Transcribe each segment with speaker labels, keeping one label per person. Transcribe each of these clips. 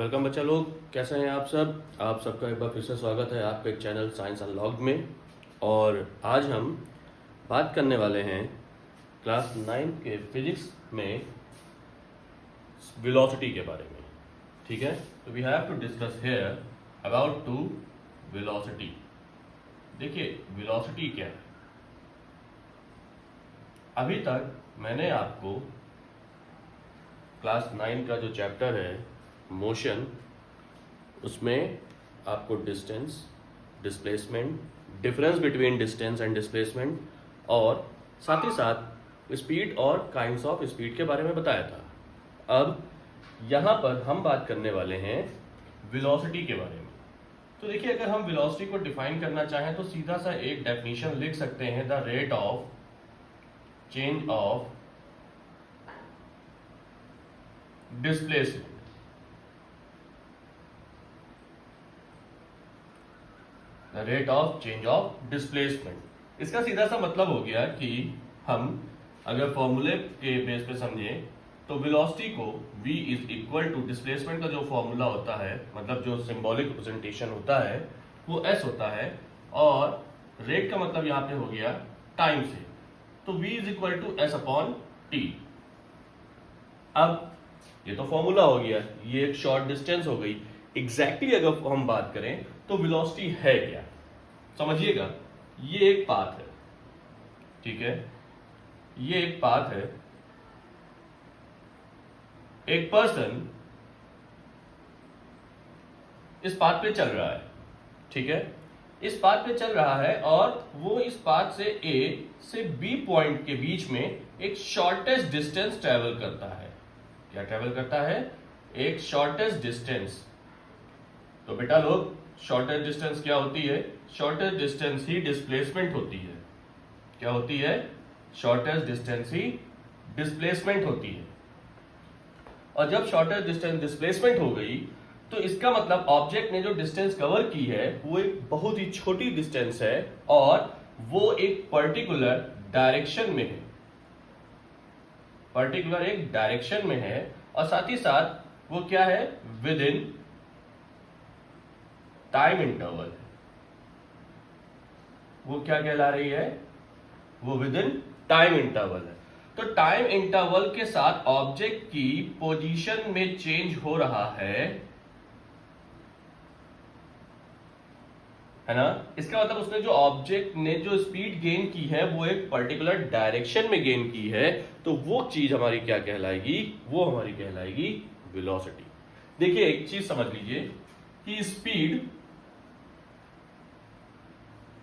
Speaker 1: Welcome बच्चा लोग, कैसे हैं आप सब। आप सबका एक बार फिर से स्वागत है आपके चैनल साइंस अनलॉग्ड में। और आज हम बात करने वाले हैं क्लास 9 के फिजिक्स में वेलोसिटी के बारे में। ठीक है, तो we have to discuss here about to velocity. देखिए वेलोसिटी क्या है। अभी तक मैंने आपको क्लास 9 का जो चैप्टर है मोशन, उसमें आपको distance, displacement, difference between distance and displacement और साथ ही साथ स्पीड और काइंड्स ऑफ स्पीड के बारे में बताया था। अब यहाँ पर हम बात करने वाले हैं वेलोसिटी के बारे में। तो देखिए, अगर हम वेलोसिटी को डिफाइन करना चाहें तो सीधा सा एक डेफिनेशन लिख सकते हैं, the rate of change of displacement. The rate of change of displacement. इसका सीधा सा मतलब हो गया कि हम अगर फॉर्मूले के बेस पे समझें तो वेलोसिटी को v is equal to displacement का जो फॉर्मूला होता है, मतलब जो सिंबॉलिक रिप्रेजेंटेशन होता है वो s होता है, और रेट का मतलब यहाँ पे हो गया टाइम से, तो v is equal to s upon t. अब ये तो फॉर्मूला हो गया, ये एक शॉर्ट डिस्टेंस हो गई। एग्जैक्टली अगर हम बात करें तो वेलोसिटी है क्या, समझिएगा। ये एक पाथ है, ठीक है, ये एक पाथ है। एक पर्सन इस पाथ पे चल रहा है, ठीक है, इस पाथ पे चल रहा है और वो इस पाथ से A से B पॉइंट के बीच में एक शॉर्टेस्ट डिस्टेंस ट्रेवल करता है। क्या ट्रेवल करता है? एक शॉर्टेस्ट डिस्टेंस। तो बेटा लोग, शॉर्टेस्ट डिस्टेंस क्या होती है? शॉर्टेस्ट डिस्टेंस ही डिस्प्लेसमेंट होती है। क्या होती है? शॉर्टेस्ट डिस्टेंस ही डिस्प्लेसमेंट होती है। और जब शॉर्टेस्ट डिस्टेंस डिस्प्लेसमेंट हो गई तो इसका मतलब ऑब्जेक्ट ने जो डिस्टेंस कवर की है वो एक बहुत ही छोटी डिस्टेंस है और वो एक पर्टिकुलर डायरेक्शन में है, पर्टिकुलर एक डायरेक्शन में है, और साथ ही साथ वो क्या है? With in time interval. वो क्या कहला रही है? वो विद इन टाइम इंटरवल है। तो टाइम इंटरवल के साथ ऑब्जेक्ट की पोजीशन में चेंज हो रहा है ना। इसका मतलब उसने जो ऑब्जेक्ट ने जो स्पीड गेन की है वो एक पर्टिकुलर डायरेक्शन में गेन की है, तो वो चीज हमारी क्या कहलाएगी? वो हमारी कहलाएगी वेलोसिटी। देखिए एक चीज समझ लीजिए कि स्पीड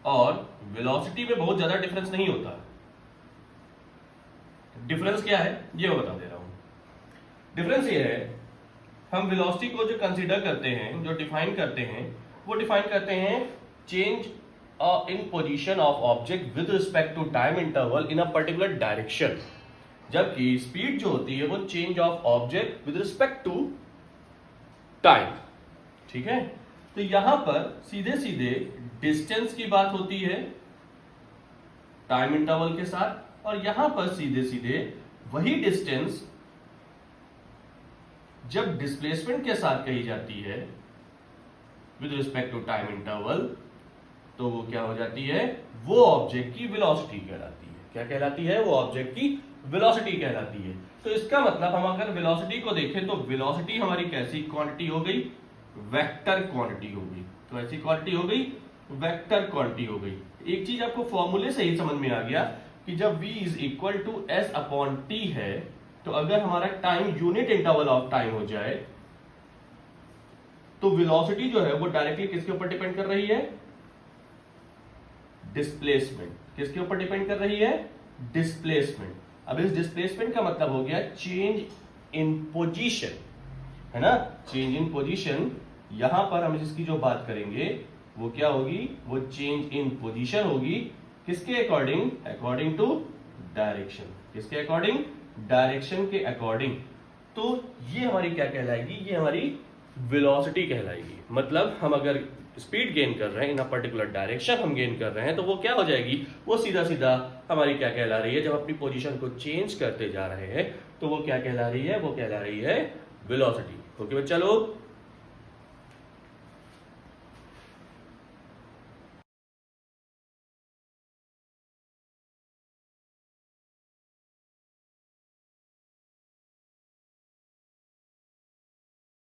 Speaker 1: और वेलोसिटी में बहुत ज्यादा डिफरेंस नहीं होता। डिफरेंस क्या है ये मैं बता दे रहा हूं। डिफरेंस ये है, हम वेलोसिटी को जो कंसीडर करते हैं, जो डिफाइन करते हैं, वो डिफाइन करते हैं change in position of object with respect to time interval in a particular direction, जबकि स्पीड जो होती है वो change of object with respect to time. ठीक है, तो यहां पर सीधे सीधे डिस्टेंस की बात होती है टाइम इंटरवल के साथ, और यहां पर सीधे सीधे वही डिस्टेंस जब डिस्प्लेसमेंट के साथ कही जाती है with respect to time interval, तो वो क्या हो जाती है? वो ऑब्जेक्ट की वेलोसिटी कहलाती है। क्या कहलाती है? वो ऑब्जेक्ट की वेलोसिटी कहलाती है। तो इसका मतलब हम अगर वेलोसिटी को देखें तो वेलोसिटी हमारी कैसी क्वांटिटी हो गई? वेक्टर क्वांटिटी हो गई। तो ऐसी क्वांटिटी हो गई, वेक्टर क्वांटिटी हो गई। एक चीज आपको फॉर्मूले से ही समझ में आ गया कि जब v is equal to s upon t है, तो अगर हमारा time unit interval of time हो जाए तो वेलोसिटी जो है वो डायरेक्टली किसके ऊपर डिपेंड कर रही है? डिस्प्लेसमेंट। किसके ऊपर डिपेंड कर रही है? डिस्प्लेसमेंट। अब इस डिस्प्लेसमेंट का मतलब हो गया चेंज इन पोजीशन, है ना, चेंज इन पोजीशन। यहां पर हम इसकी जो बात करेंगे वो क्या होगी? वो चेंज इन पोजीशन होगी। किसके अकॉर्डिंग? According to direction. किसके अकॉर्डिंग? डायरेक्शन के अकॉर्डिंग। तो ये हमारी क्या कहलाएगी? ये हमारी वेलोसिटी कहलाएगी। मतलब हम अगर स्पीड गेन कर रहे हैं इन अ पर्टिकुलर डायरेक्शन हम गेन कर रहे हैं, तो वो क्या हो जाएगी? वो सीधा सीधा हमारी क्या कहला रही है? जब अपनी पोजीशन को चेंज करते जा रहे हैं तो वो क्या कहला रही है? वो कहला रही है वेलोसिटी। ओके बच्चा लोग।